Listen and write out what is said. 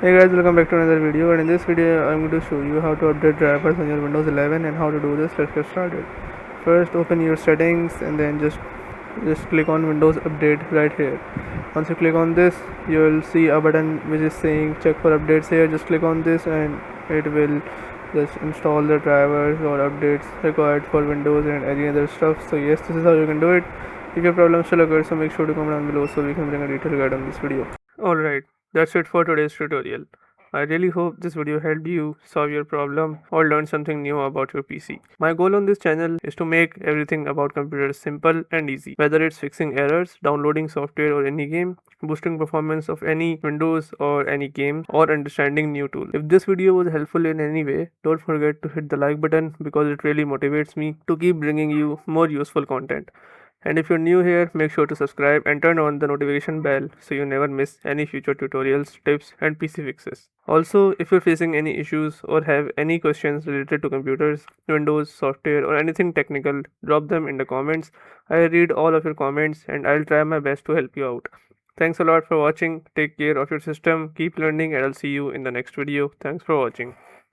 Hey guys, welcome back to another video, and in this video I'm going to show you how to update drivers on your Windows 11 and how to do this. Let's get started. First open your settings and then just click on Windows Update right here. Once you click on this, you will see a button which is saying check for updates here. Just click on this and it will just install the drivers or updates required for Windows and any other stuff. So yes, this is how you can do it. If your problem still occurs, so make sure to comment down below so we can bring a detailed guide on this video. Alright, that's it for today's tutorial. I really hope this video helped you solve your problem or learn something new about your PC. My goal on this channel is to make everything about computers simple and easy, whether it's fixing errors, downloading software or any game, boosting performance of any Windows or any game, or understanding new tools. If this video was helpful in any way, don't forget to hit the like button because it really motivates me to keep bringing you more useful content. And if you're new here, make sure to subscribe and turn on the notification bell so you never miss any future tutorials, tips, and PC fixes. Also, if you're facing any issues or have any questions related to computers, Windows, software, or anything technical, drop them in the comments. I read all of your comments and I'll try my best to help you out. Thanks a lot for watching. Take care of your system, keep learning, and I'll see you in the next video. Thanks for watching.